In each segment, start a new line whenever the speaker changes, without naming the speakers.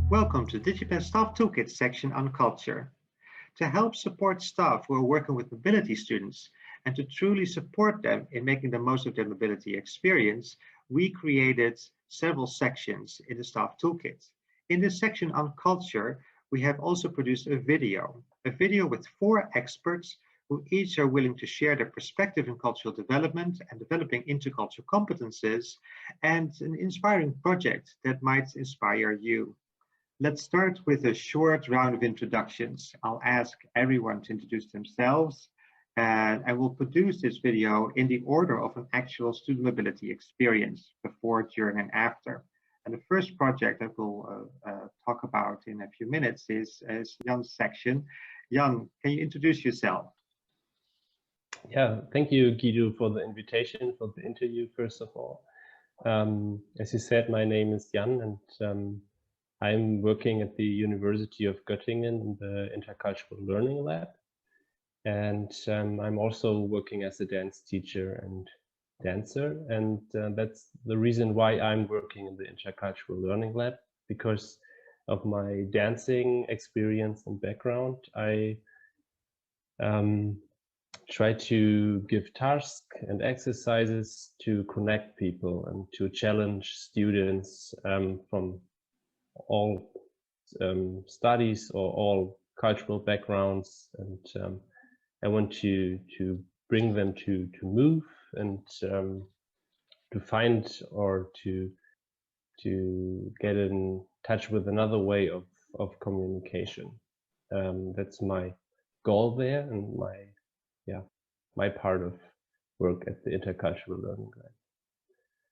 Welcome to DigiPen Staff Toolkit section on culture. To help support staff who are working with mobility students and to truly support them in making the most of their mobility experience, we created several sections in the Staff Toolkit. In this section on culture, we have also produced a video with 4 experts who each are willing to share their perspective in cultural development and developing intercultural competences, and an inspiring project that might inspire you. Let's start with a short round of introductions. I'll ask everyone to introduce themselves, and I will produce this video in the order of an actual student mobility experience, before, during, and after. And the first project that we'll talk about in a few minutes is Jan's section. Jan, can you introduce yourself?
Yeah, thank you, Guido, for the invitation, for the interview, first of all. As you said, my name is Jan, and I'm working at the University of Göttingen in the Intercultural Learning Lab. And I'm also working as a dance teacher and dancer. And that's the reason why I'm working in the Intercultural Learning Lab, because of my dancing experience and background. I try to give tasks and exercises to connect people and to challenge students from all studies or all cultural backgrounds, and I want to bring them to move and to find or to get in touch with another way of communication. That's my goal there, and my part of work at the Intercultural Learning Lab.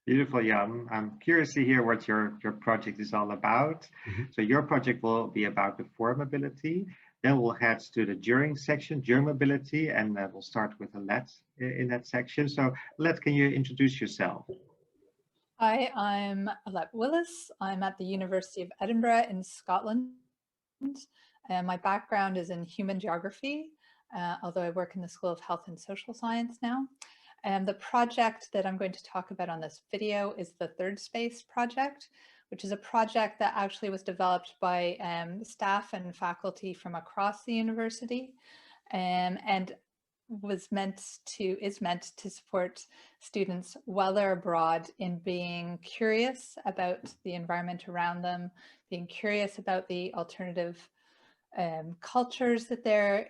Beautiful, Jan. I'm curious to hear what your project is all about. So your project will be about before mobility, then we'll head to the during section, during mobility, and we'll start with Alette in that section. So Alette, can you introduce yourself?
Hi, I'm Alette Willis. I'm at the University of Edinburgh in Scotland. My background is in human geography, although I work in the School of Health and Social Science now. And the project that I'm going to talk about on this video is the Third Space project, which is a project that actually was developed by staff and faculty from across the university, and is meant to support students while they're abroad in being curious about the environment around them, being curious about the alternative cultures that they're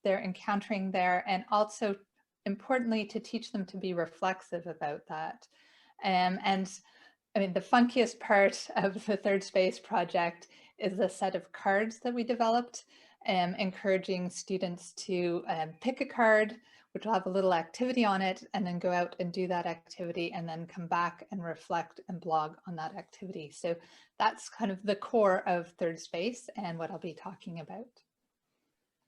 encountering there, and also importantly to teach them to be reflexive about that. And I mean, the funkiest part of the Third Space project is the set of cards that we developed, encouraging students to pick a card, which will have a little activity on it, and then go out and do that activity, and then come back and reflect and blog on that activity. So that's kind of the core of Third Space and what I'll be talking about.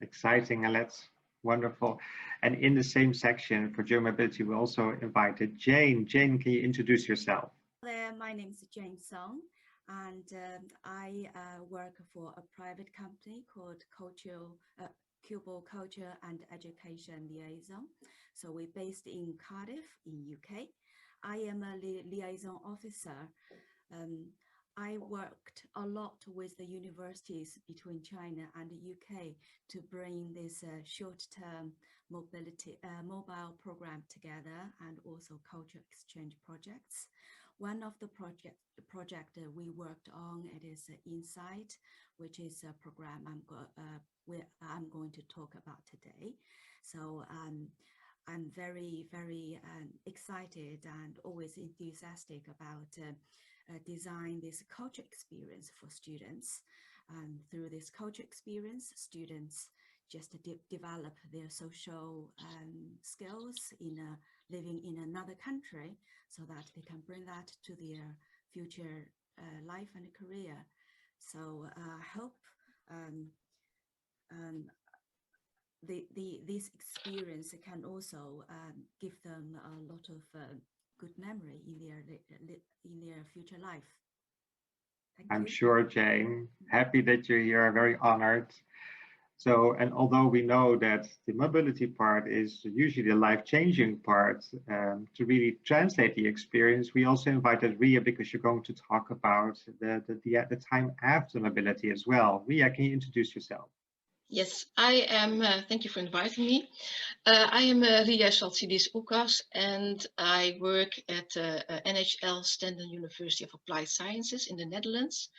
Exciting, Alette. Wonderful. And in the same section for during mobility, we also invited Jane. Jane, can you introduce yourself?
Hello, my name is Jane Song, and I work for a private company called Cubo Culture and Education Liaison. So we're based in Cardiff in UK. I am a liaison officer. I worked a lot with the universities between China and the UK to bring this short-term mobility mobile program together, and also culture exchange projects. One of the project we worked on, it is Insight, which is a program I'm going to talk about today. So I'm very, very excited and always enthusiastic about design this culture experience for students. Through this culture experience, students just develop their social skills in living in another country, so that they can bring that to their future life and career. So I hope this experience can also give them a lot of good memory in their future life.
I'm sure, Jane. Happy that you're here, very honored. So, and although we know that the mobility part is usually the life-changing part, to really translate the experience, we also invited Ria because you're going to talk about the time after mobility as well. Ria, can you introduce yourself?
Yes, I am. Thank you for inviting me. I am Ria Saltsidis Oukas, and I work at NHL Stenden University of Applied Sciences in the Netherlands.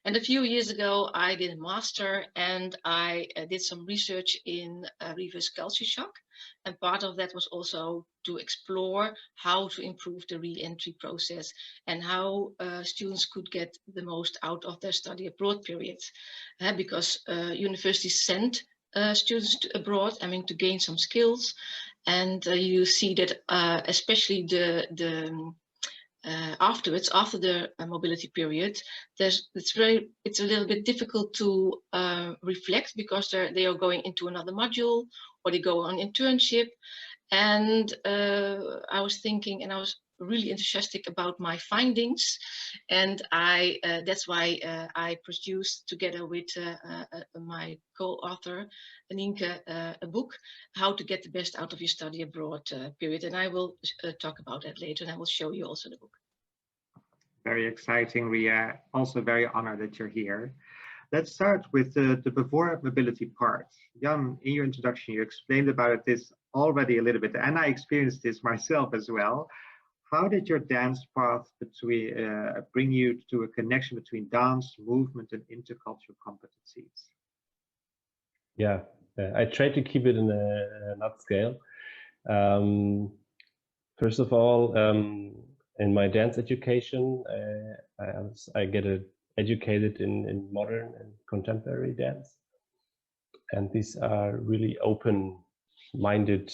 And a few years ago, I did a master, and I did some research in reverse culture shock. And part of that was also to explore how to improve the re-entry process and how students could get the most out of their study abroad periods. Because universities send students abroad, I mean, to gain some skills. And you see that especially afterwards, after the mobility period, it's a little bit difficult to reflect because they are going into another module or they go on internship. And I was thinking, and I was really enthusiastic about my findings, and that's why I produced together with my co-author Nienke a book, How to Get the Best Out of Your Study Abroad period, and I will talk about that later, and I will show you also the book.
Very exciting, Ria. Also very honored that you're here. Let's start with the before mobility part. Jan, in your introduction, you explained about this already a little bit, and I experienced this myself as well. How did your dance path bring you to a connection between dance, movement, and intercultural competencies?
Yeah, I try to keep it in a nutshell. First of all, in my dance education, I get educated in modern and contemporary dance, and these are really open-minded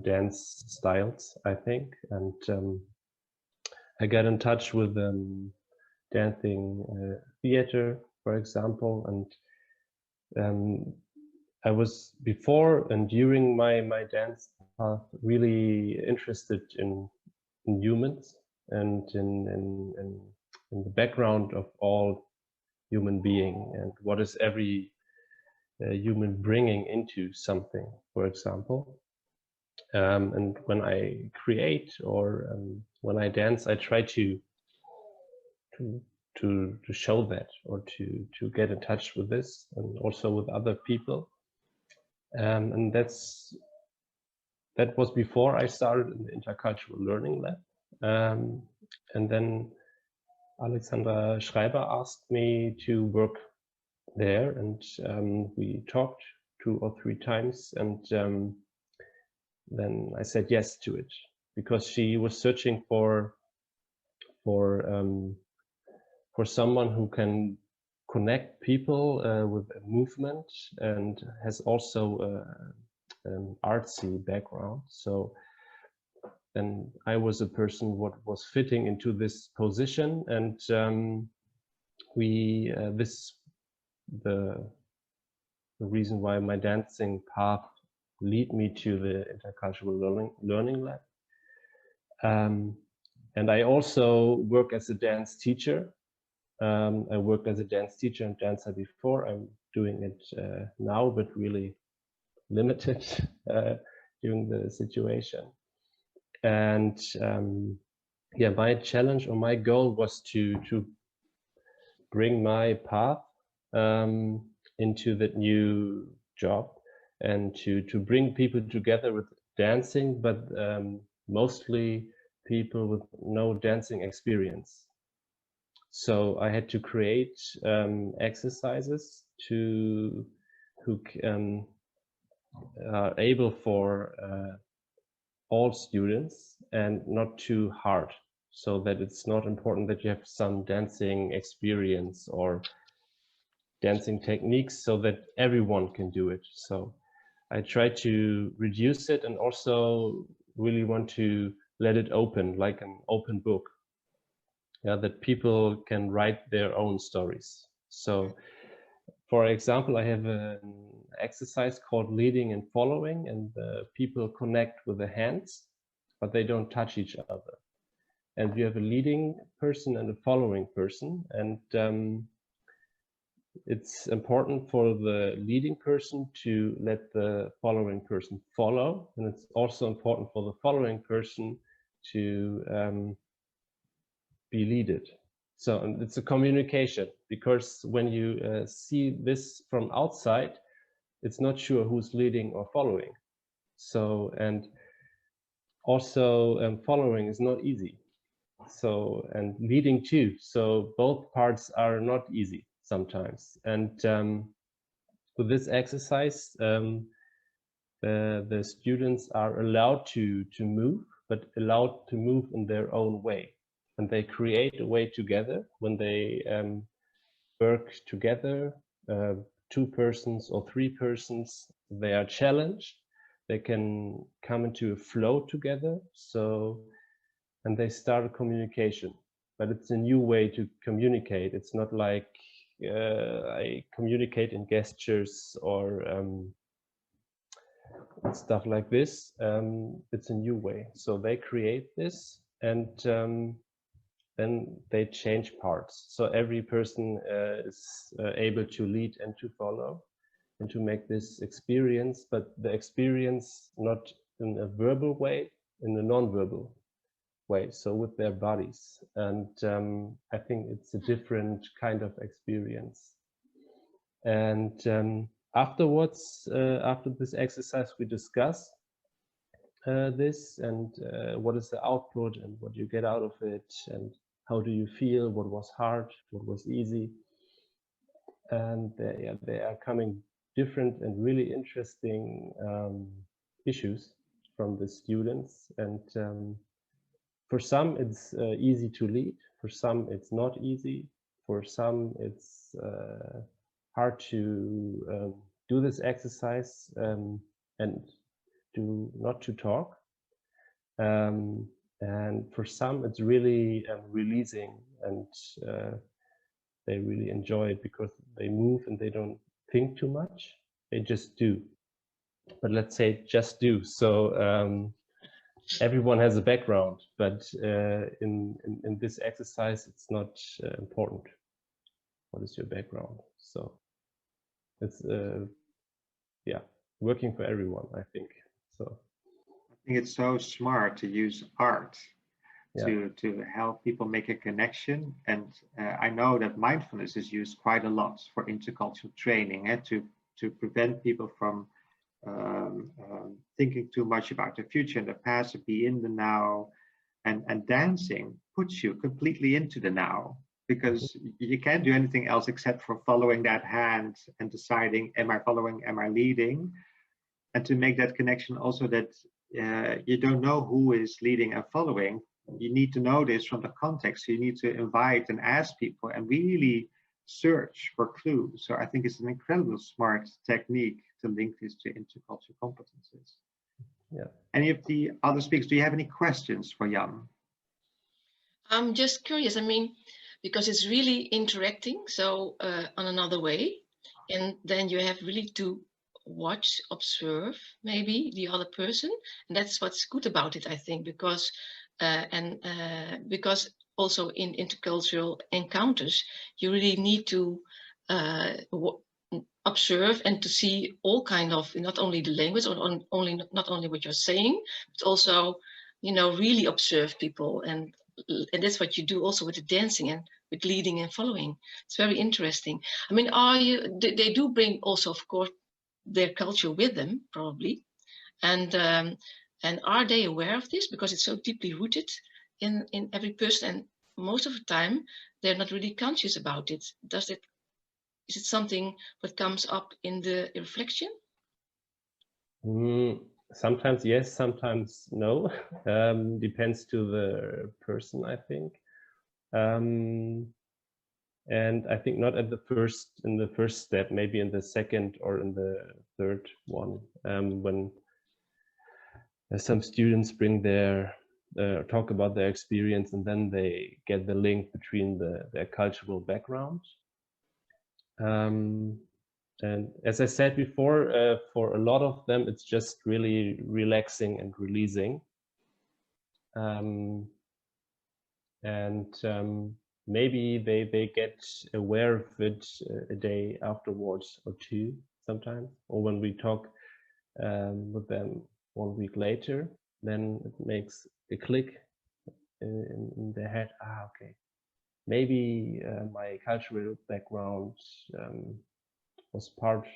dance styles, I think. And I got in touch with dancing theater, for example, and I was before and during my dance path really interested in humans and in the background of all human being and what is every human bringing into something, for example. And when I create or when I dance, I try to show that or to get in touch with this and also with other people. And that was before I started in the Intercultural Learning Lab. And then Alexandra Schreiber asked me to work there, and we talked 2 or 3 times, and then I said yes to it because she was searching for someone who can connect people with a movement and has also an artsy background. So then I was a person what was fitting into this position, and the reason why my dancing path lead me to the Intercultural Learning Lab. And I also work as a dance teacher. I worked as a dance teacher and dancer before. I'm doing it now, but really limited during the situation. And yeah, my challenge or my goal was to bring my path into that new job and to bring people together with dancing, but mostly people with no dancing experience. So I had to create exercises who are able for all students and not too hard, so that it's not important that you have some dancing experience or dancing techniques, so that everyone can do it. So I try to reduce it and also really want to let it open, like an open book. Yeah, that people can write their own stories. So for example, I have an exercise called leading and following, and people connect with the hands, but they don't touch each other. And you have a leading person and a following person, and it's important for the leading person to let the following person follow, and it's also important for the following person to be leaded. So, and it's a communication, because when you see this from outside, it's not sure who's leading or following. So, and also following is not easy. So, and leading too. So both parts are not easy sometimes. And with this exercise, the students are allowed to move, but allowed to move in their own way. And they create a way together when they work together, 2 persons or 3 persons. They are challenged. They can come into a flow together. So, and they start a communication, but it's a new way to communicate. It's not like I communicate in gestures or stuff like this. It's a new way. So they create this, and then they change parts. So every person is able to lead and to follow and to make this experience, but the experience not in a verbal way, in a non-verbal way, so with their bodies. And I think it's a different kind of experience. And afterwards, after this exercise, we discuss this and what is the output and what you get out of it, and how do you feel, what was hard, what was easy. And they are coming different and really interesting issues from the students. And for some, it's easy to lead. For some, it's not easy. For some, it's hard to do this exercise and not to talk. And for some, it's really releasing, and they really enjoy it because they move and they don't think too much. They just do. But let's say just do. So everyone has a background, but in this exercise, it's not important. What is your background? So it's yeah, working for everyone, I think. So
I think it's so smart to use art to help people make a connection. And I know that mindfulness is used quite a lot for intercultural training and to prevent people from thinking too much about the future and the past, to be in the now. And dancing puts you completely into the now, because you can't do anything else except for following that hand and deciding, am I following, am I leading? And to make that connection also, that you don't know who is leading and following. You need to know this from the context. You need to invite and ask people and really search for clues. So I think it's an incredibly smart technique to link this to intercultural competences.
Yeah.
Any of the other speakers, do you have any questions for Jan?
I'm just curious, I mean, because it's really interacting, so on another way, and then you have really to watch, observe maybe the other person, and that's what's good about it, I think, because because also in intercultural encounters, you really need to observe and to see all kind of, not only the language or not only what you're saying, but also, you know, really observe people. And that's what you do also with the dancing and with leading and following. It's very interesting. I mean, they do bring also, of course, their culture with them, probably. And are they aware of this? Because it's so deeply rooted in every person. And most of the time, they're not really conscious about it. Is it something that comes up in the reflection?
Sometimes yes, sometimes no. Depends to the person, I think. And I think not in the first step, maybe in the second or in the third one, when some students bring their talk about their experience, and then they get the link between their cultural background. And as I said before, for a lot of them, it's just really relaxing and releasing. maybe they get aware of it a day afterwards or two sometimes, or when we talk with them 1 week later, then it makes a click in their head. Ah, okay, maybe my cultural background was part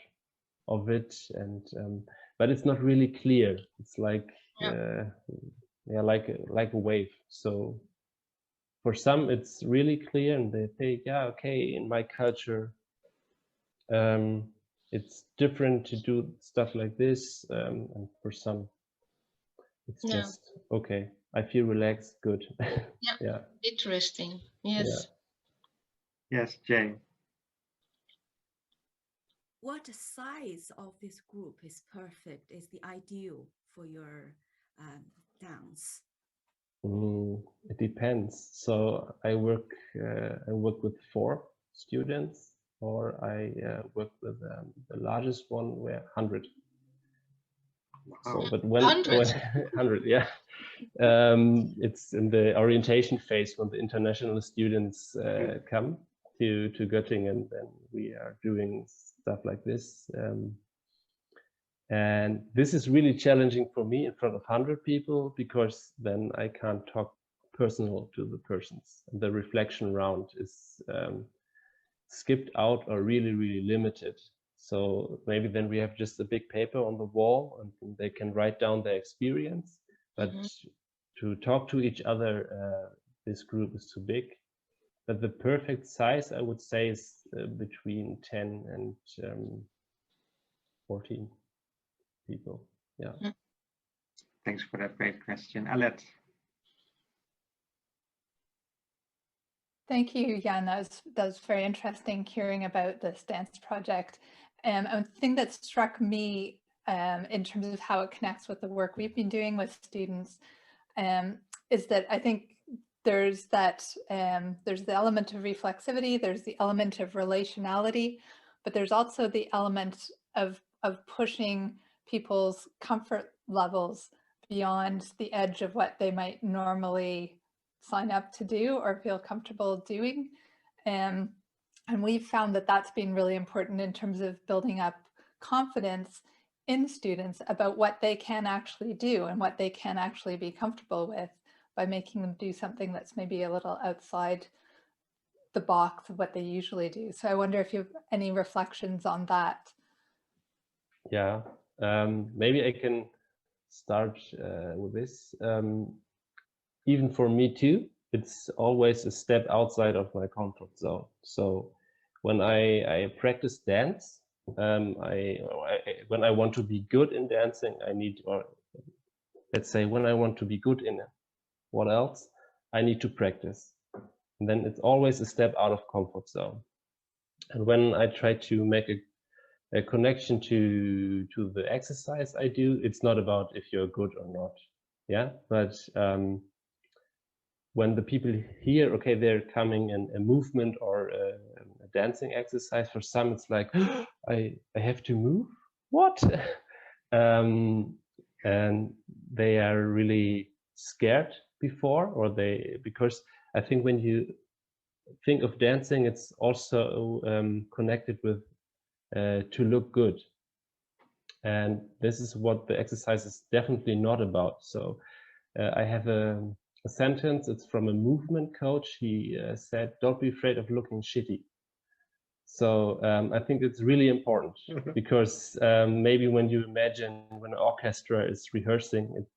of it, and but it's not really clear. It's like yeah, like a wave. So for some it's really clear, and they think, yeah, okay, in my culture it's different to do stuff like this, and for some it's just okay, I feel relaxed, good. Yeah,
Interesting. Yes.
Yes, Jane.
What size of this group is perfect, is the ideal for your dance?
It depends. So I work with 4 students, or I work with the largest one where 100.
Wow.
So, but when
100,
yeah, it's in the orientation phase when the international students come to Göttingen, and we are doing stuff like this. And this is really challenging for me in front of 100 people, because then I can't talk personal to the persons. The reflection round is skipped out or really, really limited. So maybe then we have just a big paper on the wall and they can write down their experience. But to talk to each other, this group is too big. But the perfect size, I would say, is between 10 and 14 people. Yeah.
Thanks for that great question. Alette.
Thank you, Jan. That was very interesting hearing about this dance project. A thing that struck me in terms of how it connects with the work we've been doing with students is that I think there's the element of reflexivity, there's the element of relationality, but there's also the element of pushing people's comfort levels beyond the edge of what they might normally sign up to do or feel comfortable doing. And we've found that that's been really important in terms of building up confidence in students about what they can actually do and what they can actually be comfortable with, by making them do something that's maybe a little outside the box of what they usually do. So I wonder if you have any reflections on that.
Yeah, maybe I can start with this. Even for me too, it's always a step outside of my comfort zone. So when I practice dance, when I want to be good in dancing, I need, or let's say when I want to be good in it, what else? I need to practice. And then it's always a step out of comfort zone. And when I try to make a connection to the exercise I do, it's not about if you're good or not. Yeah, but when the people hear, okay, they're coming in a movement or a dancing exercise, for some it's like, I have to move? What? And they are really scared before, or because I think when you think of dancing, it's also connected with to look good. And this is what the exercise is definitely not about. So I have a sentence, it's from a movement coach. He said, don't be afraid of looking shitty. So I think it's really important, because maybe when you imagine when an orchestra is rehearsing, it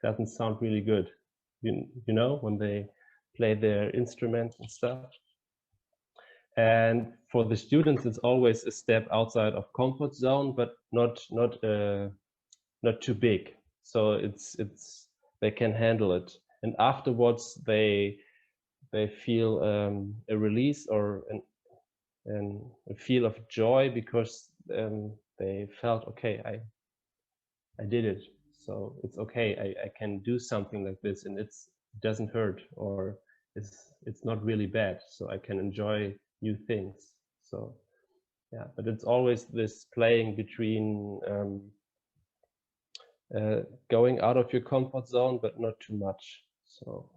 doesn't sound really good, you know, when they play their instruments and stuff. And for the students, it's always a step outside of comfort zone, but not too big. So they can handle it, and afterwards they feel a release or a feel of joy, because they felt, okay, I did it, so it's okay, I can do something like this, and it doesn't hurt, or it's not really bad, so I can enjoy new things. So yeah, but it's always this playing between going out of your comfort zone, but not too much. So,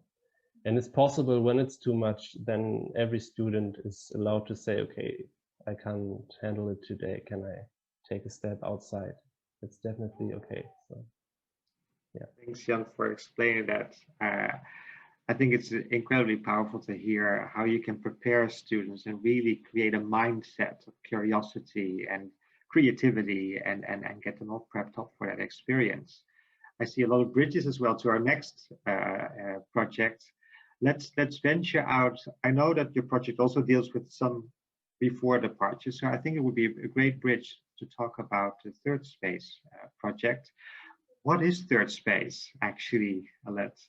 And it's possible when it's too much, then every student is allowed to say, okay, I can't handle it today. Can I take a step outside? It's definitely okay. So, yeah.
Thanks, Jan, for explaining that. I think it's incredibly powerful to hear how you can prepare students and really create a mindset of curiosity and creativity and get them all prepped up for that experience. I see a lot of bridges as well to our next project. Let's venture out. I know that your project also deals with some before departure, so I think it would be a great bridge to talk about the Third Space project. What is Third Space actually, Alette?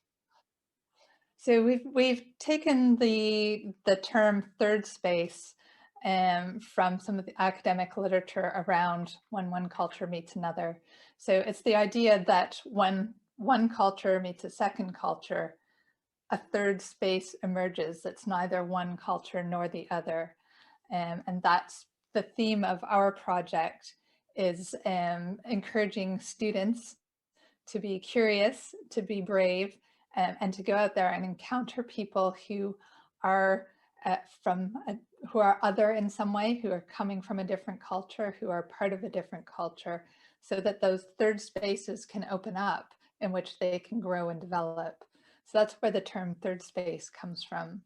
So we've taken the term third space from some of the academic literature around when one culture meets another. So it's the idea that when one culture meets a second culture, a third space emerges that's neither one culture nor the other. And that's the theme of our project, is encouraging students to be curious, to be brave, and to go out there and encounter people who are who are other in some way, who are coming from a different culture, who are part of a different culture, so that those third spaces can open up in which they can grow and develop. So that's where the term third space comes from.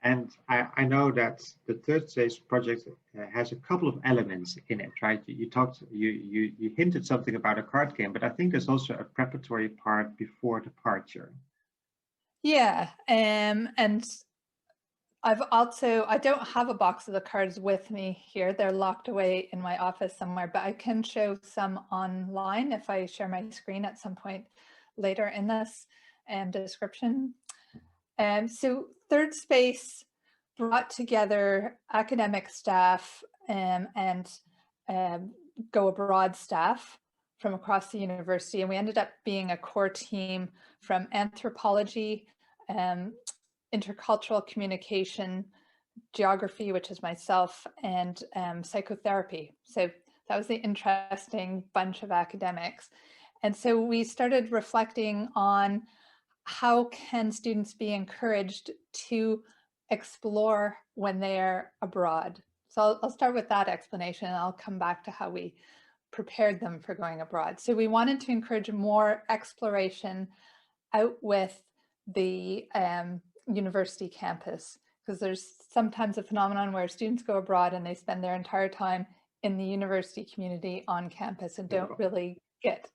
And I know that the Third Space project has a couple of elements in it, right? You hinted something about a card game, but I think there's also a preparatory part before departure.
Yeah, and I don't have a box of the cards with me here. They're locked away in my office somewhere, but I can show some online if I share my screen at some point later in this description. So Third Space brought together academic staff and Go Abroad staff from across the university. And we ended up being a core team from anthropology, intercultural communication, geography, which is myself, and psychotherapy. So that was the interesting bunch of academics. And so we started reflecting on how can students be encouraged to explore when they're abroad. So I'll start with that explanation, and I'll come back to how we prepared them for going abroad. So we wanted to encourage more exploration out with the university campus, because there's sometimes a phenomenon where students go abroad and they spend their entire time in the university community on campus and don't really get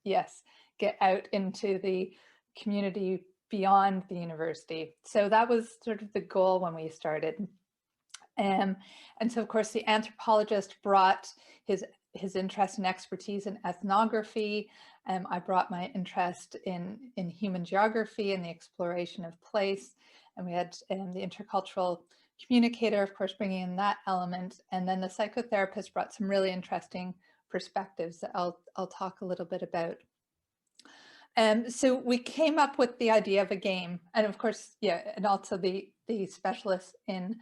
out into the community beyond the university. So that was sort of the goal when we started. And so, of course, the anthropologist brought his interest and expertise in ethnography. I brought my interest in human geography and the exploration of place. And we had the intercultural communicator, of course, bringing in that element. And then the psychotherapist brought some really interesting perspectives that I'll talk a little bit about. So we came up with the idea of a game, and of course, yeah, and also the specialists in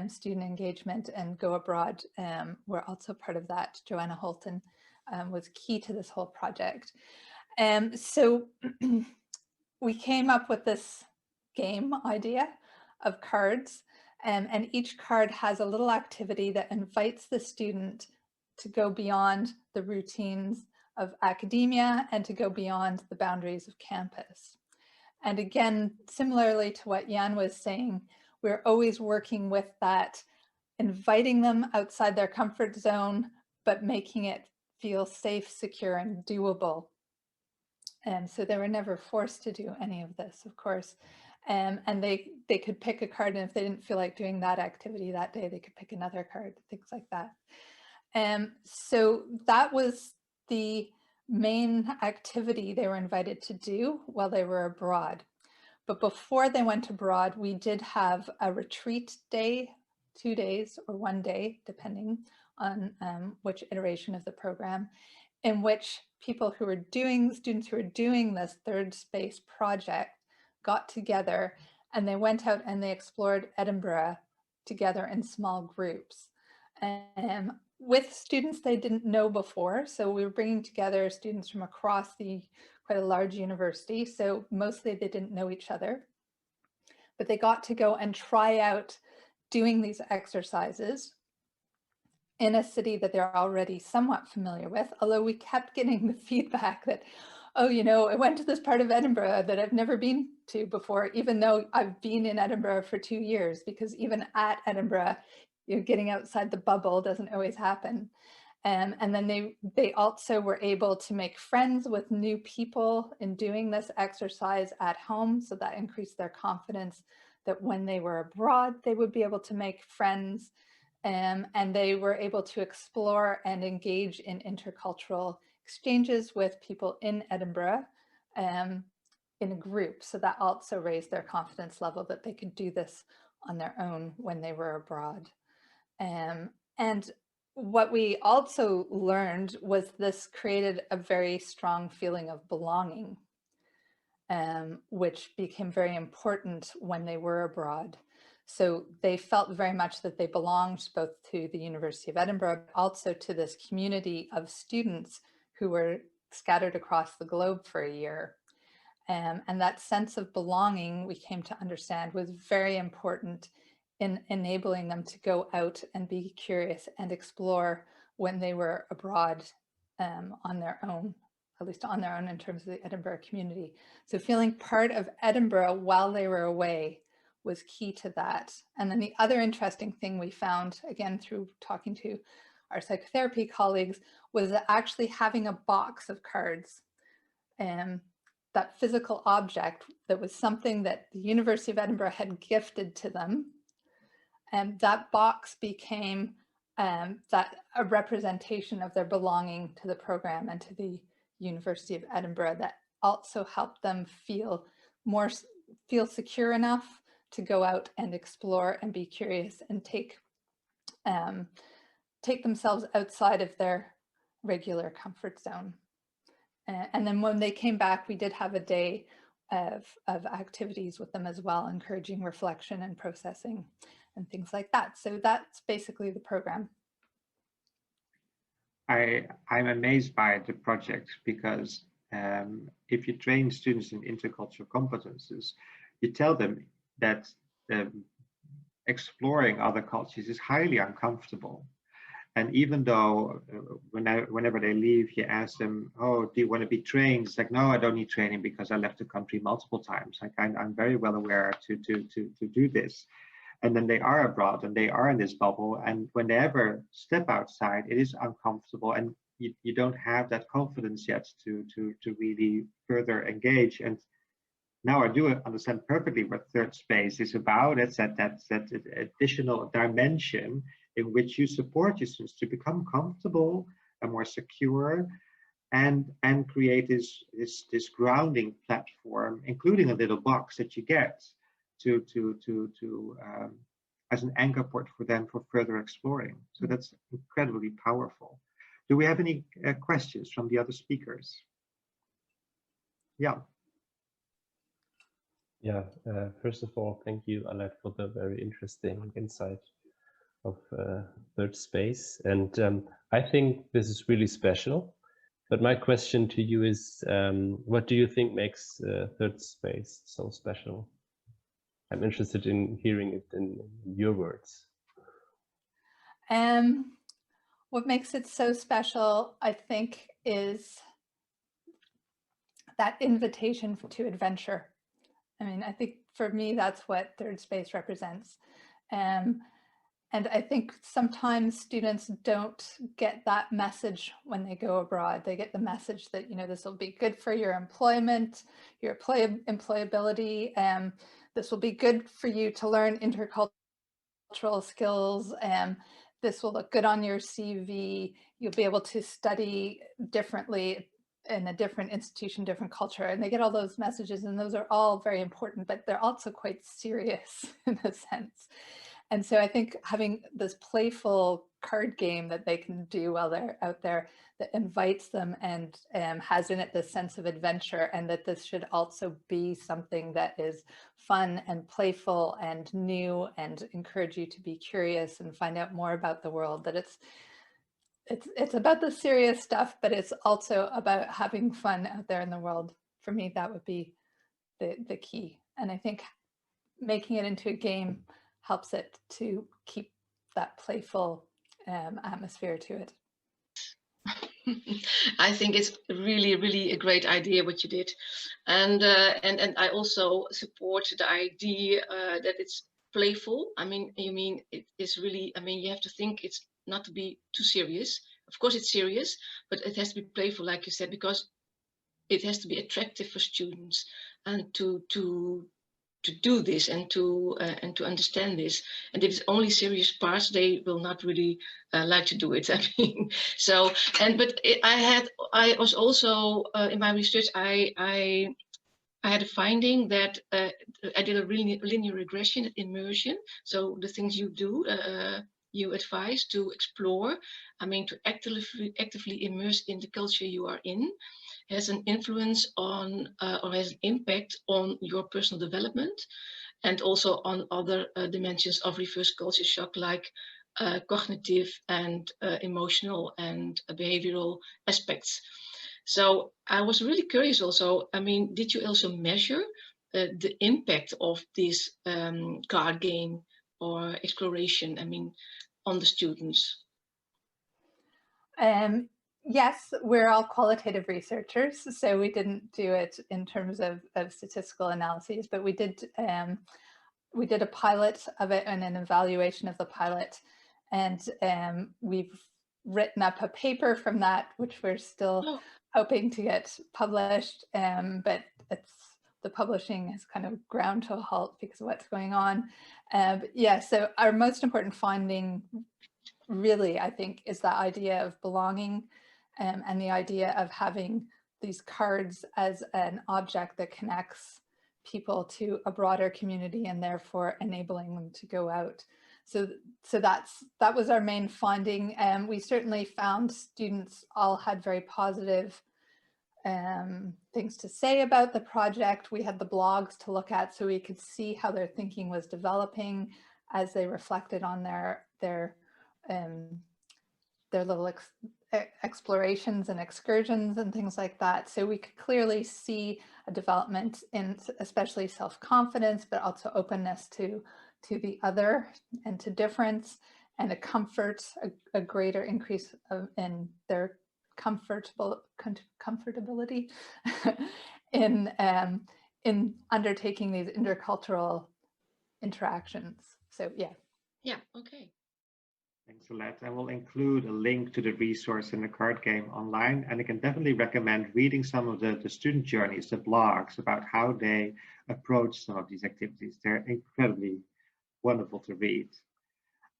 student engagement and Go Abroad were also part of that. Joanna Holton was key to this whole project. So we came up with this game idea of cards, and each card has a little activity that invites the student to go beyond the routines of academia and to go beyond the boundaries of campus. And again, similarly to what Jan was saying, we're always working with that, inviting them outside their comfort zone, but making it feel safe, secure, and doable. And so they were never forced to do any of this, of course. And they could pick a card, and if they didn't feel like doing that activity that day, they could pick another card, things like that. So that was the main activity they were invited to do while they were abroad. But before they went abroad, we did have a retreat day, 2 days or 1 day, depending on which iteration of the program, in which students who were doing this Third Space project got together, and they went out and they explored Edinburgh together in small groups. With students they didn't know before. So we were bringing together students from across quite a large university. So mostly they didn't know each other. but they got to go and try out doing these exercises in a city that they're already somewhat familiar with, although we kept getting the feedback that, oh, you know, I went to this part of Edinburgh that I've never been to before, even though I've been in Edinburgh for 2 years, because even at Edinburgh, you know, getting outside the bubble doesn't always happen. And then they also were able to make friends with new people in doing this exercise at home. So that increased their confidence that when they were abroad, they would be able to make friends. And they were able to explore and engage in intercultural exchanges with people in Edinburgh in a group. So that also raised their confidence level that they could do this on their own when they were abroad. And what we also learned was this created a very strong feeling of belonging, which became very important when they were abroad. So they felt very much that they belonged both to the University of Edinburgh, but also to this community of students who were scattered across the globe for a year. And that sense of belonging, we came to understand, was very important in enabling them to go out and be curious and explore when they were abroad on their own, at least on their own in terms of the Edinburgh community. So feeling part of Edinburgh while they were away was key to that. And then the other interesting thing we found, again, through talking to our psychotherapy colleagues, was that actually having a box of cards, that physical object that was something that the University of Edinburgh had gifted to them, and that box became that a representation of their belonging to the program and to the University of Edinburgh, that also helped them feel secure enough to go out and explore and be curious and take themselves outside of their regular comfort zone. And then when they came back, we did have a day of activities with them as well, encouraging reflection and processing and things like that. So that's basically the program.
I'm amazed by the project because if you train students in intercultural competences, you tell them that exploring other cultures is highly uncomfortable. And even though whenever they leave, you ask them, oh, do you want to be trained? It's like, no, I don't need training because I left the country multiple times. Like I'm very well aware to do this. And then they are abroad and they are in this bubble. And when they ever step outside, it is uncomfortable. And you don't have that confidence yet to really further engage. And now I do understand perfectly what third space is about. It's that additional dimension in which you support your students to become comfortable and more secure, and create this grounding platform, including a little box that you get to as an anchor point for them for further exploring. So that's incredibly powerful. Do we have any questions from the other speakers? Yeah.
Yeah, first of all, thank you, Alette, for the very interesting insight of third space. And I think this is really special. But my question to you is, what do you think makes third space so special? I'm interested in hearing it in your words.
What makes it so special, I think, is that invitation to adventure. I mean, I think for me, that's what third space represents. And I think sometimes students don't get that message when they go abroad. They get the message that, you know, this will be good for your employment, your employability. This will be good for you to learn intercultural skills. This will look good on your CV. You'll be able to study differently in a different institution, different culture. And they get all those messages, and those are all very important, but they're also quite serious in a sense. And so I think having this playful card game that they can do while they're out there that invites them and has in it this sense of adventure, and that this should also be something that is fun and playful and new and encourage you to be curious and find out more about the world, that it's about the serious stuff, but it's also about having fun out there in the world. For me, that would be the key. And I think making it into a game helps it to keep that playful atmosphere to it.
I think it's really a great idea what you did, and I also support the idea that it's playful. I mean, it is really. I mean, you have to think it's not to be too serious. Of course, it's serious, but it has to be playful, like you said, because it has to be attractive for students and to do this and to understand this. And if it's only serious parts, they will not really like to do it. I mean, so I was also in my research I had a finding that I did a really linear regression immersion. So the things you do, you advise to explore. I mean, to actively immerse in the culture you are in, has an influence on or has an impact on your personal development, and also on other dimensions of reverse culture shock, like cognitive and emotional and behavioral aspects. So I was really curious also, I mean, did you also measure the impact of this card game or exploration, I mean, on the students?
Yes, we're all qualitative researchers, so we didn't do it in terms of statistical analyses, but we did a pilot of it and an evaluation of the pilot, and we've written up a paper from that, which we're still hoping to get published, but the publishing has kind of ground to a halt because of what's going on. Yeah, so our most important finding really, I think, is that idea of belonging, and the idea of having these cards as an object that connects people to a broader community and therefore enabling them to go out. So that was our main finding. We certainly found students all had very positive things to say about the project. We had the blogs to look at so we could see how their thinking was developing as they reflected on their little explorations and excursions and things like that. So we could clearly see a development in especially self-confidence, but also openness to the other and to difference, and a comfort, a greater increase in their comfortability in undertaking these intercultural interactions. So yeah.
Yeah, okay.
Thanks a lot. I will include a link to the resource in the card game online, and I can definitely recommend reading some of the student journeys, the blogs about how they approach some of these activities. They're incredibly wonderful to read.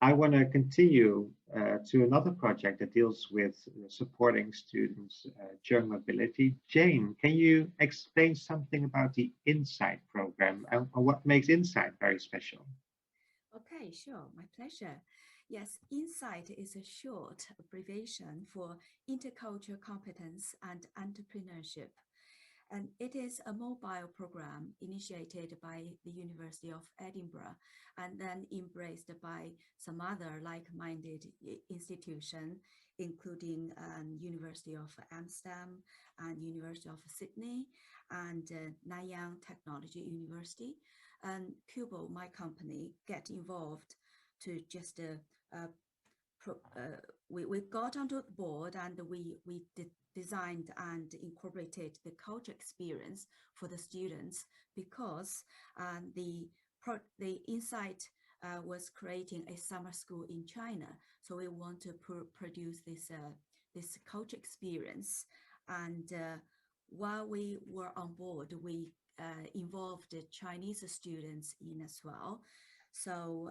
I want to continue to another project that deals with supporting students during mobility. Jane, can you explain something about the InSight program and what makes InSight very special?
Okay, sure, my pleasure. Yes, InSight is a short abbreviation for Intercultural Competence and Entrepreneurship. And it is a mobile program initiated by the University of Edinburgh and then embraced by some other like-minded institutions, including University of Amsterdam and University of Sydney and Nanyang Technology University. And Cubo, my company, get involved to just we got onto the board and we designed and incorporated the culture experience for the students, because the InSight was creating a summer school in China. So we want to produce this culture experience. And while we were on board, we involved the Chinese students in as well. So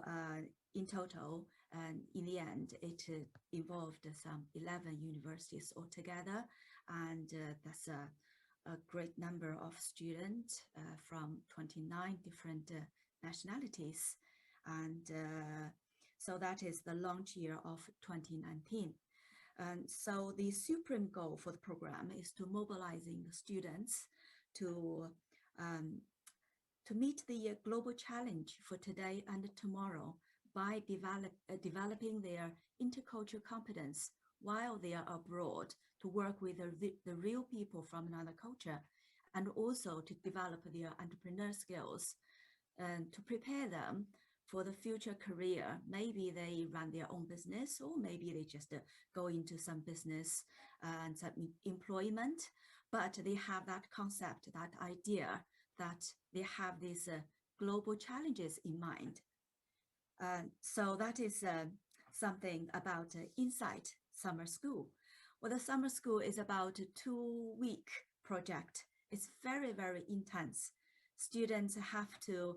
in total, and in the end, it involved some 11 universities altogether, and that's a great number of students from 29 different nationalities. And so that is the launch year of 2019. And so the supreme goal for the program is to mobilizing the students to meet the global challenge for today and tomorrow by developing their intercultural competence while they are abroad, to work with the real people from another culture, and also to develop their entrepreneur skills to prepare them for the future career. Maybe they run their own business, or maybe they just go into some business and some employment, but they have that concept, that idea, that they have these global challenges in mind. So that is something about Insight Summer School. Well, the summer school is about a 2-week project. It's very, very intense. Students have to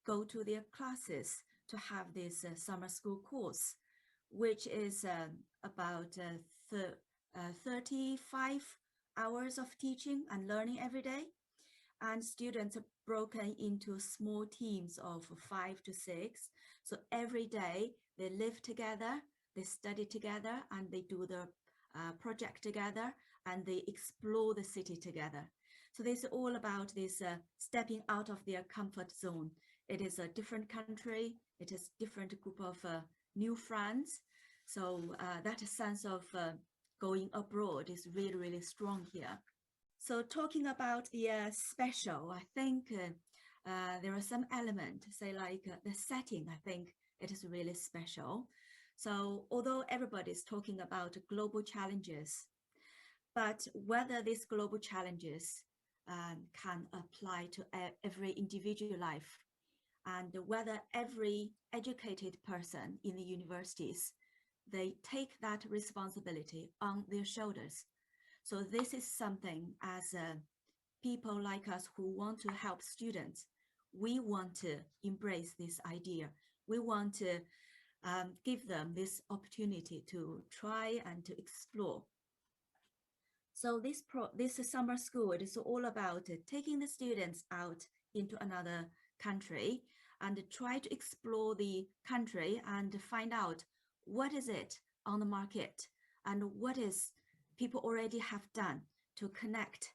go to their classes to have this summer school course, which is about 35 hours of teaching and learning every day. And students are broken into small teams of 5 to 6. So every day they live together, they study together, and they do the project together, and they explore the city together. So this is all about this stepping out of their comfort zone. It is a different country. It is different group of new friends. So that sense of going abroad is really, really strong here. So talking about the special, I think there are some elements, say like the setting, I think it is really special. So although everybody is talking about global challenges, but whether these global challenges can apply to every individual life, and whether every educated person in the universities, they take that responsibility on their shoulders. So this is something as people like us who want to help students, we want to embrace this idea. We want to give them this opportunity to try and to explore. So this summer school, it is all about taking the students out into another country and try to explore the country and find out what is it on the market and what is people already have done to connect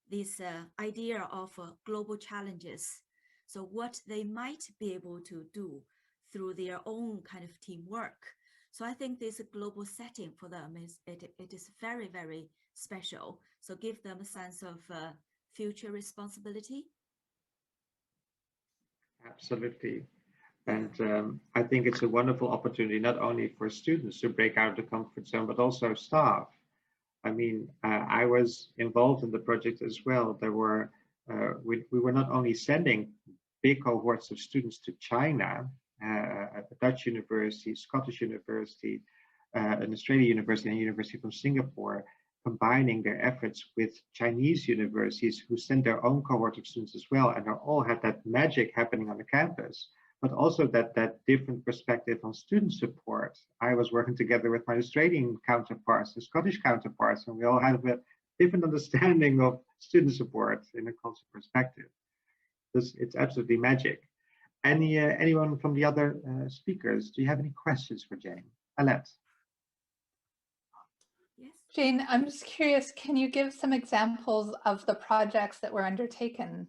this idea of global challenges. So what they might be able to do through their own kind of teamwork. So I think this global setting for them it is very, very special. So give them a sense of future responsibility.
Absolutely. And I think it's a wonderful opportunity, not only for students to break out of the comfort zone, but also staff. I mean, I was involved in the project as well. There were, we were not only sending big cohorts of students to China, a Dutch university, Scottish university, an Australian university, and a university from Singapore, combining their efforts with Chinese universities who send their own cohort of students as well, and they all had that magic happening on the campus, but also that different perspective on student support. I was working together with my Australian counterparts, the Scottish counterparts, and we all had a different understanding of student support in a cultural perspective. It's absolutely magic. Anyone from the other speakers, do you have any questions for Jane? Alette.
Yes.
Jane, I'm just curious, can you give some examples of the projects that were undertaken?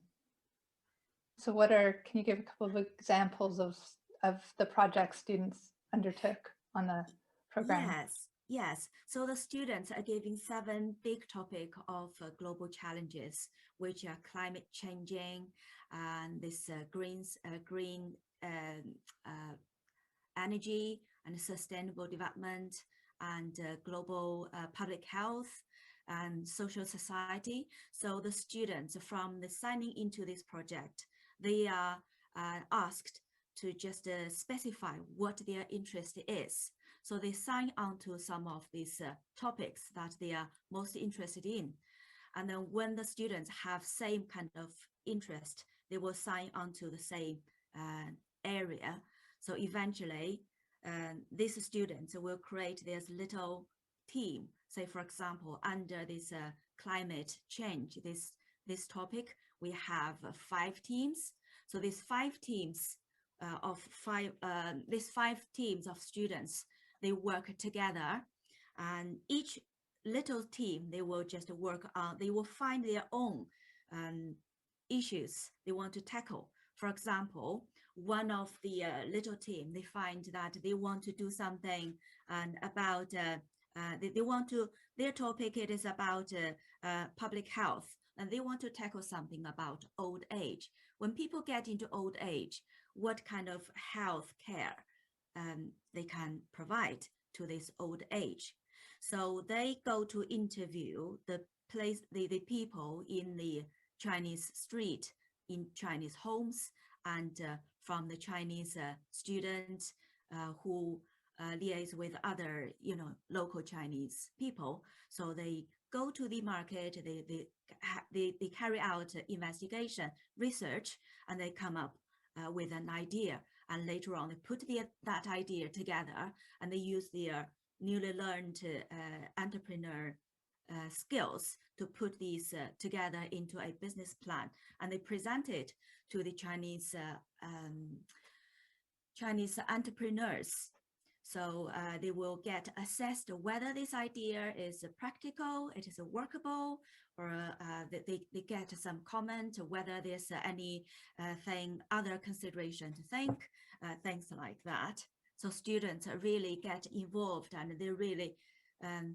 So can you give a couple of examples of the projects students undertook on the program?
Yes. So the students are giving 7 big topics of global challenges, which are climate changing, and this green energy and sustainable development, and global public health and social society. So the students from the signing into this project, they are asked to just specify what their interest is. So they sign on to some of these topics that they are most interested in. And then when the students have same kind of interest, they will sign on to the same area. So eventually, these students will create this little team. Say, for example, under this climate change, this topic, we have 5 teams. So these 5 teams these 5 teams of students, they work together, and each little team, they will just work on, they will find their own issues they want to tackle. For example, one of the little team, they find that they want to do something about, they want to, their topic, it is about public health, and they want to tackle something about old age. When people get into old age, what kind of health care they can provide to this old age. So they go to interview the people in the Chinese street, in Chinese homes, and from the Chinese students who liaise with other, local Chinese people. So they go to the market, they carry out investigation, research, and they come up with an idea. And later on, they put that idea together, and they use their newly learned entrepreneur skills to put these together into a business plan, and they present it to the Chinese entrepreneurs. So they will get assessed whether this idea is practical, it is workable, or they get some comment whether there's any other consideration to think, things like that. So students really get involved, and they're really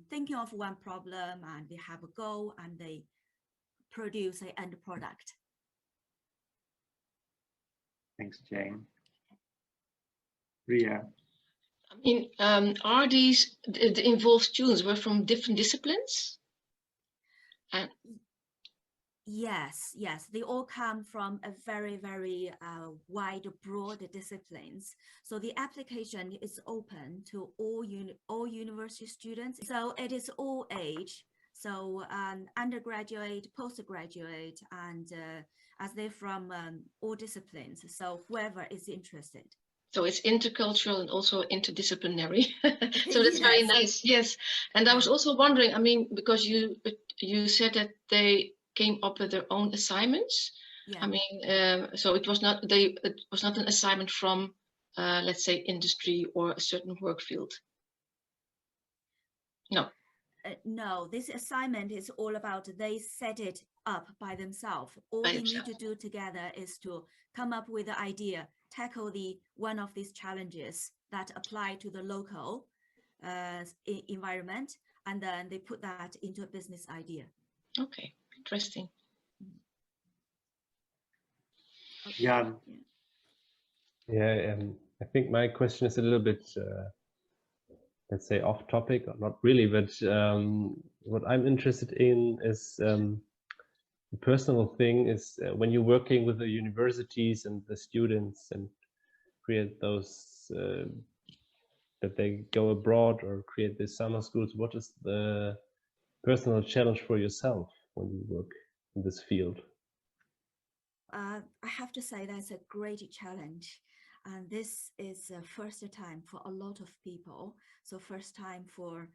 thinking of one problem, and they have a goal, and they produce an end product.
Thanks, Jane. Ria.
I mean, are these the involved students were from different disciplines? And
Yes, they all come from a very, very wide, broad disciplines. So the application is open to all university students. So it is all age. So undergraduate, postgraduate, and as they're from all disciplines. So whoever is interested.
so it's intercultural and also interdisciplinary. So that's very nice. Yes. And I was also wondering, I mean, because you said that they came up with their own assignments. I mean, so it was not an assignment from let's say industry or a certain work field. No.
No, this assignment is all about they set it up by themselves. All they need to do together is to come up with the idea, tackle one of these challenges that apply to the local environment, and then they put that into a business idea.
Okay, interesting.
Jan.
Yeah, I think my question is a little bit, let's say, off topic, or not really, but what I'm interested in is the personal thing is when you're working with the universities and the students and create those, that they go abroad or create these summer schools, what is the personal challenge for yourself when you work in this field?
I have to say that's a great challenge. And this is the first time for a lot of people. So first time for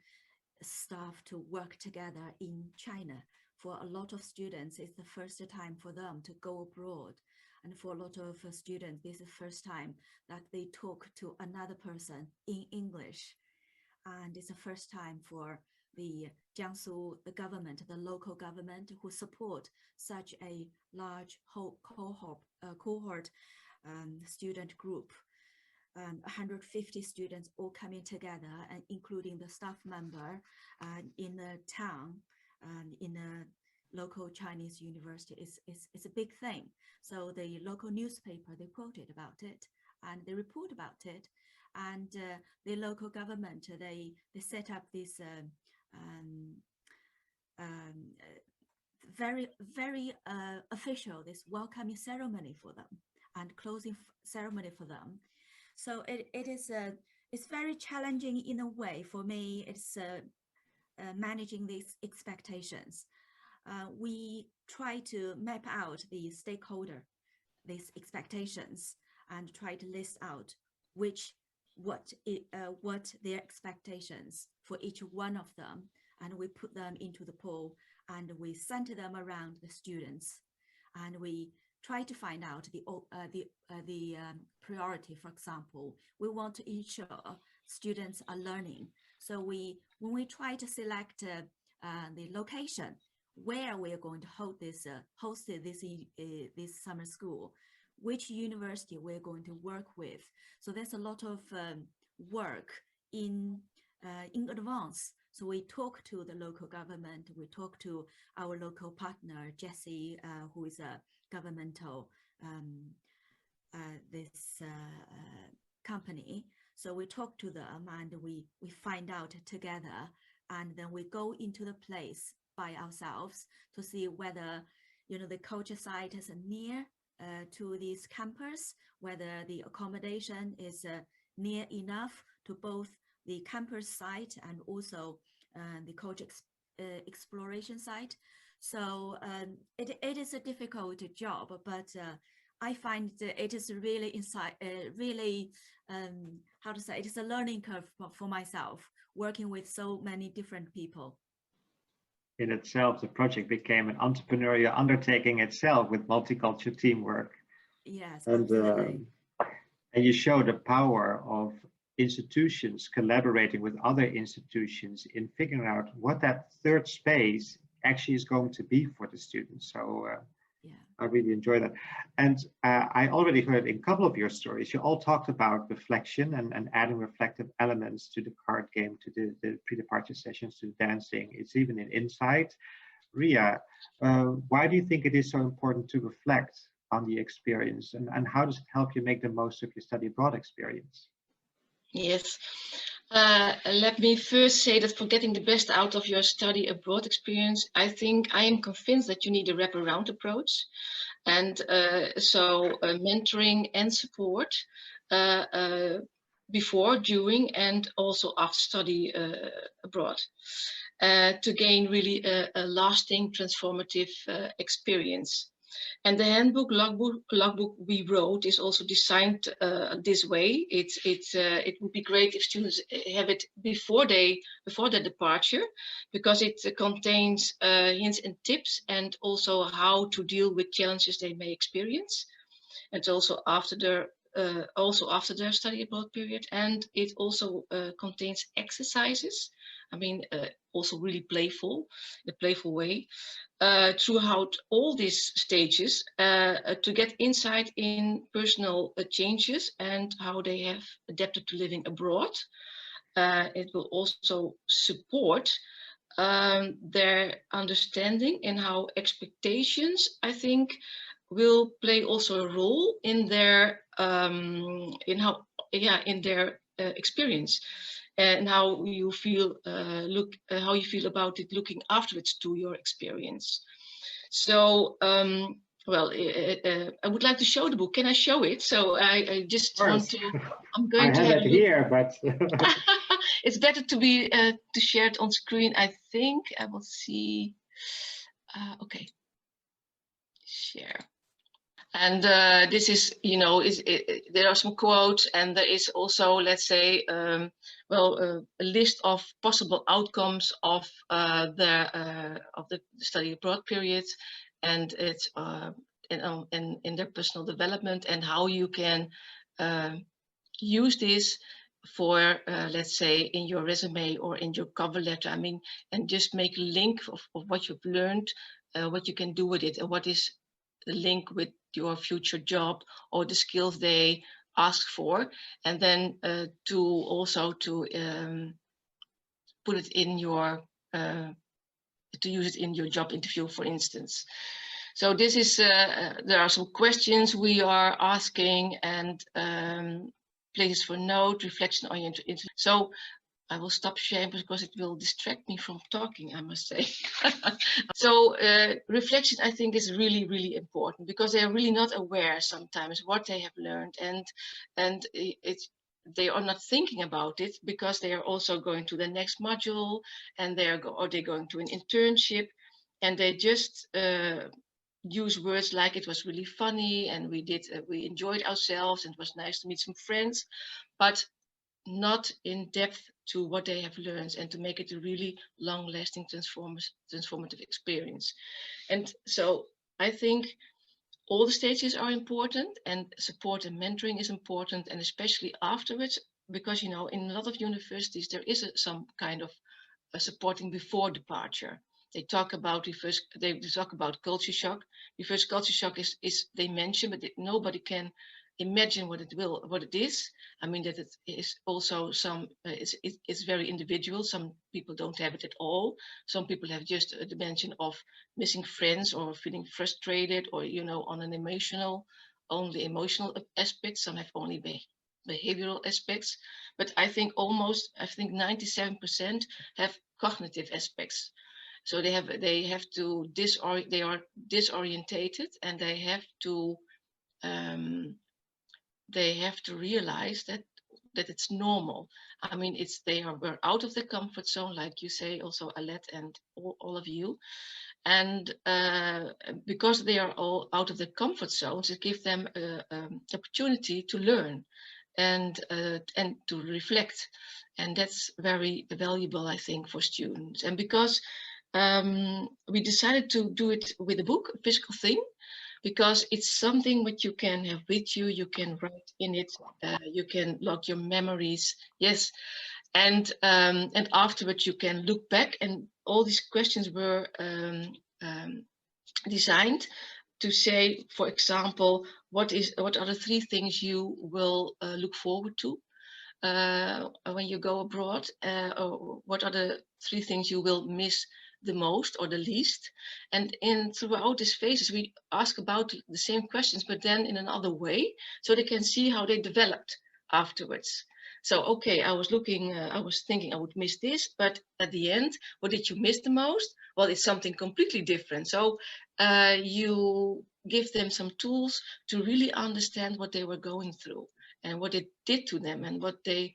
staff to work together in China. For a lot of students, it's the first time for them to go abroad. And for a lot of students, this is the first time that they talk to another person in English. And it's the first time for the Jiangsu, the government, the local government, who support such a large cohort student group. 150 students all coming together, and including the staff member in the town, in a local Chinese university. It's a big thing. So the local newspaper, they quoted about it and they report about it. And the local government, they set up this very, very official, this welcoming ceremony for them and closing ceremony for them. So it's very challenging in a way for me. It's managing these expectations. We try to map out the stakeholder, these expectations, and try to list out what their expectations for each one of them, and we put them into the poll, and we center them around the students, and we try to find out the priority. For example, we want to ensure students are learning. So when we try to select the location where we are going to host this summer school, which university we're going to work with. So there's a lot of work in advance. So we talk to the local government, we talk to our local partner, Jesse, who is a governmental company. So we talk to them and we find out together, and then we go into the place by ourselves to see whether, you know, the culture site is near to this campus, whether the accommodation is near enough to both the campus site and also the culture exploration site. So it is a difficult job, but I find it is really how to say, it is a learning curve for myself, working with so many different people.
In itself, the project became an entrepreneurial undertaking itself with multicultural teamwork.
Yes,
and
absolutely.
And you show the power of institutions collaborating with other institutions in figuring out what that third space actually is going to be for the students. So
yeah.
I really enjoy that. And I already heard in a couple of your stories, you all talked about reflection and adding reflective elements to the card game, to the pre-departure sessions, to the dancing. It's even in Insight. Ria, why do you think it is so important to reflect on the experience, and how does it help you make the most of your study abroad experience?
Yes. Let me first say that for getting the best out of your study abroad experience, I am convinced that you need a wraparound approach. And so mentoring and support before, during, and also after study abroad to gain really a lasting transformative experience. And the handbook logbook we wrote is also designed this way. It would be great if students have it before their departure, because it contains hints and tips, and also how to deal with challenges they may experience, and also after their study abroad period. And it also contains exercises. I mean, also really playful, in a playful way, throughout all these stages to get insight in personal changes and how they have adapted to living abroad. It will also support their understanding and how expectations, I think, will play also a role in their experience, and how you feel how you feel about it looking afterwards to your experience. So well, I would like to show the book. Can I show it? So I just want to. I'm going to have
it here, but
it's better to be to share it on screen. I think I will see. Okay, share. And this is, you know, there are some quotes, and there is also, let's say, a list of possible outcomes of the study abroad period, and it's in their personal development, and how you can use this for, let's say, in your resume or in your cover letter. I mean, and just make a link of what you've learned, what you can do with it, and what is the link with your future job or the skills they ask for, and then to put it in your to use it in your job interview, for instance. So this is there are some questions we are asking, and places for note, reflection oriented. So I will stop sharing because it will distract me from talking, I must say. So reflection, I think, is really, really important, because they are really not aware sometimes what they have learned, and they are not thinking about it, because they are also going to the next module, and they're going to an internship, and they just use words like it was really funny, and we enjoyed ourselves, and it was nice to meet some friends, but not in depth to what they have learned, and to make it a really long-lasting transformative experience. And so I think all the stages are important, and support and mentoring is important, and especially afterwards, because, you know, in a lot of universities there is some kind of supporting before departure. They talk about they talk about culture shock. Reverse culture shock is they mention, but nobody can imagine what it is. I mean, that it is also it's very individual. Some people don't have it at all. Some people have just a dimension of missing friends or feeling frustrated, or, you know, on an only emotional aspects. Some have only behavioral aspects. But I think 97% have cognitive aspects. So they are disorientated, and they have to realize that it's normal. I mean, we're out of the comfort zone, like you say, also Alette and all of you. And because they are all out of the comfort zones, it gives them opportunity to learn and to reflect. And that's very valuable, I think, for students. And because we decided to do it with a book, a physical thing, because it's something what you can have with you. You can write in it. You can log your memories. Yes, and afterwards you can look back. And all these questions were designed to say, for example, what are the 3 things you will look forward to when you go abroad, or what are the 3 things you will miss the most or the least. And throughout these phases we ask about the same questions, but then in another way, so they can see how they developed afterwards. So okay, I was thinking I would miss this, but at the end, what did you miss the most? Well, it's something completely different. So you give them some tools to really understand what they were going through and what it did to them, and what the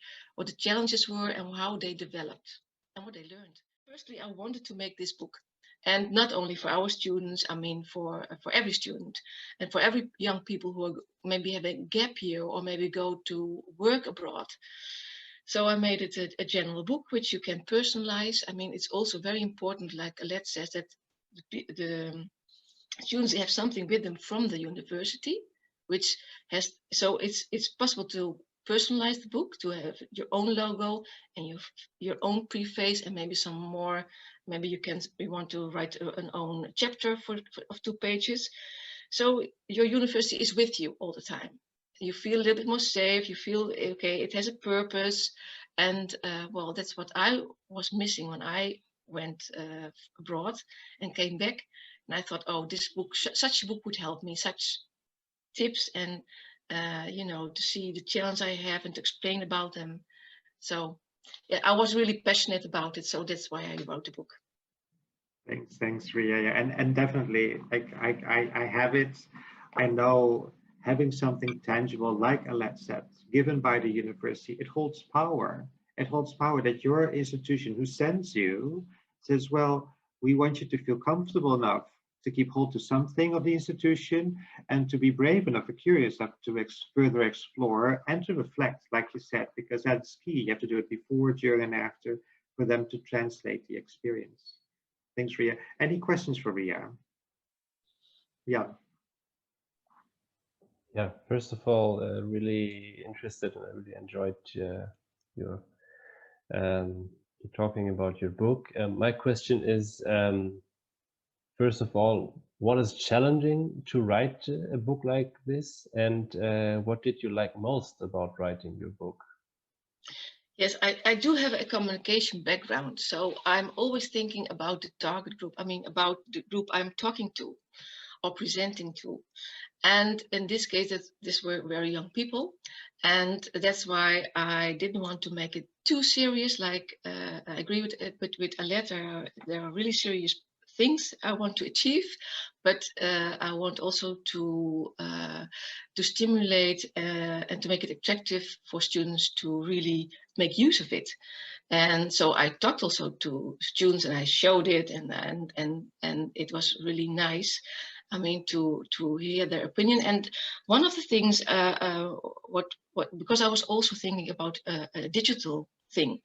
challenges were, and how they developed and what they learned. Firstly, I wanted to make this book, and not only for our students, I mean for every student and for every young people who are maybe have a gap year or maybe go to work abroad. So I made it a general book which you can personalize. I mean, it's also very important, like Alette says, that the students have something with them from the university, which has, so it's possible to personalize the book, to have your own logo and your own preface, and maybe some more. Maybe you want to write an own chapter of 2 pages. So your university is with you all the time. You feel a little bit more safe. You feel okay. It has a purpose, and well, that's what I was missing when I went abroad and came back. And I thought, oh, this book, such a book would help me, such tips, and you know, to see the challenge I have and to explain about them. So yeah, I was really passionate about it, so that's why I wrote the book.
Thanks, Ria. Yeah, and definitely, like I have it. I know having something tangible, like Alette said, given by the university, it holds power. It holds power that your institution who sends you says, well, we want you to feel comfortable enough to keep hold to something of the institution, and to be brave enough or curious enough to further explore and to reflect, like you said, because that's key. You have to do it before, during, and after for them to translate the experience. Thanks, Ria. Any questions for Ria? Yeah.
Yeah, first of all, really interested, and I really enjoyed your talking about your book. My question is, first of all, what is challenging to write a book like this, and what did you like most about writing your book?
Yes, I do have a communication background, so I'm always thinking about the target group. I mean, about the group I'm talking to or presenting to. And in this case, these were very young people. And that's why I didn't want to make it too serious. Like, I agree with Alette, there are really serious things I want to achieve, but I want also to stimulate and to make it attractive for students to really make use of it. And so I talked also to students, and I showed it, and it was really nice. I mean, to hear their opinion. And one of the things, because I was also thinking about a digital thing,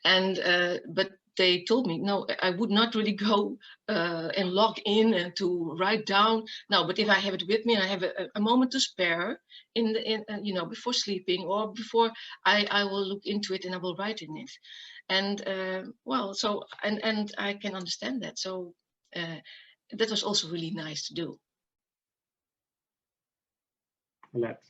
and but they told me, no, I would not really go and log in and to write down. No, but if I have it with me and I have a moment to spare you know, before sleeping or before, I will look into it and I will write in it. And well, so and I can understand that. So that was also really nice to do.
Alette.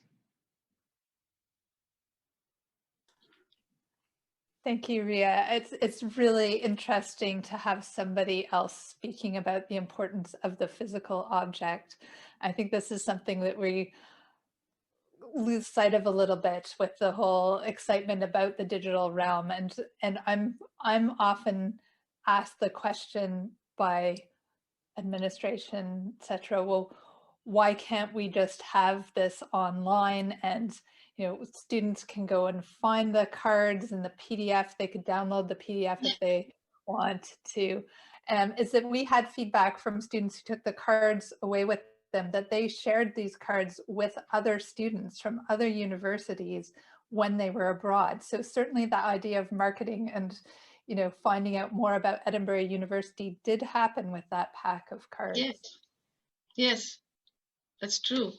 Thank you, Ria. It's really interesting to have somebody else speaking about the importance of the physical object. I think this is something that we lose sight of a little bit with the whole excitement about the digital realm. And I'm often asked the question by administration, etc. Well, why can't we just have this online, and students can go and find the cards and the PDF, they could download the PDF if they want to. Is that we had feedback from students who took the cards away with them, that they shared these cards with other students from other universities when they were abroad. So certainly that idea of marketing and finding out more about Edinburgh University did happen with that pack of cards.
Yes, yes, that's true.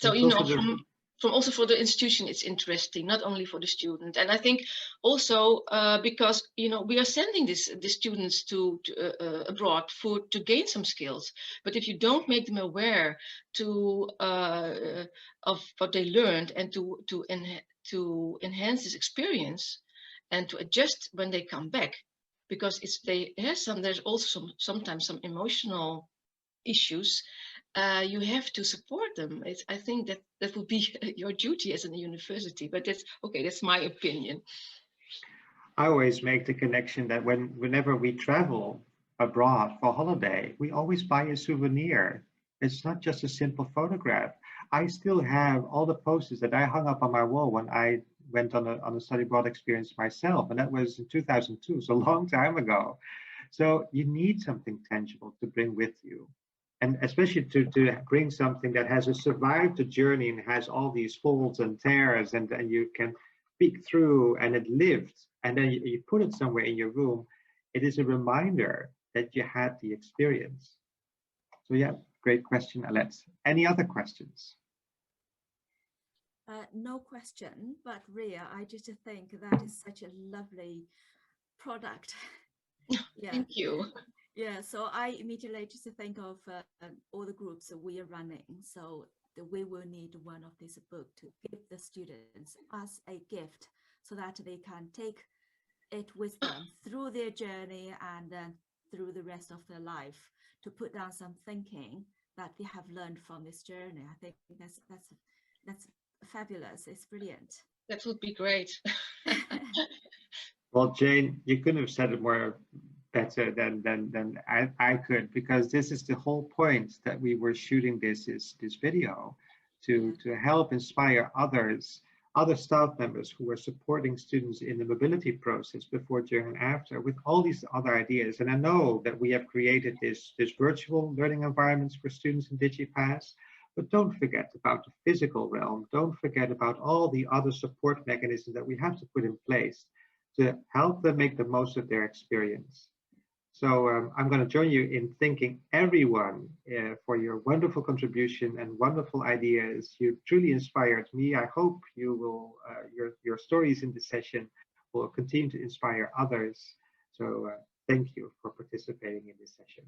So,
It's
you know,
also
from also for the institution, it's interesting, not only for the student. And I think also because, you know, we are sending the students to abroad to gain some skills. But if you don't make them aware of what they learned and to enhance this experience and to adjust when they come back, because there's also sometimes some emotional issues. You have to support them. I think that would be your duty as a university, but that's my opinion.
I always make the connection that whenever we travel abroad for holiday, we always buy a souvenir. It's not just a simple photograph. I still have all the posters that I hung up on my wall when I went on a study abroad experience myself, and that was in 2002, so a long time ago. So you need something tangible to bring with you. And especially to bring something that has survived the journey and has all these folds and tears, and you can peek through and it lived, and then you put it somewhere in your room. It is a reminder that you had the experience. So yeah, great question, Alette. Any other questions?
No question, but Ria, I just think that is such a lovely product.
Yeah. Thank you.
Yeah, so I immediately just think of all the groups that we are running. So we will need one of this book to give the students as a gift so that they can take it with them through their journey and then through the rest of their life, to put down some thinking that they have learned from this journey. I think that's fabulous. It's brilliant.
That would be great.
Well, Jane, you couldn't have said it more better than I could, because this is the whole point that we were shooting this video to help inspire other staff members who are supporting students in the mobility process before, during, and after, with all these other ideas. And I know that we have created this virtual learning environments for students in DigiPass, but don't forget about the physical realm. Don't forget about all the other support mechanisms that we have to put in place to help them make the most of their experience. So I'm going to join you in thanking everyone for your wonderful contribution and wonderful ideas. You truly inspired me. I hope you will, your stories in this session will continue to inspire others. So thank you for participating in this session.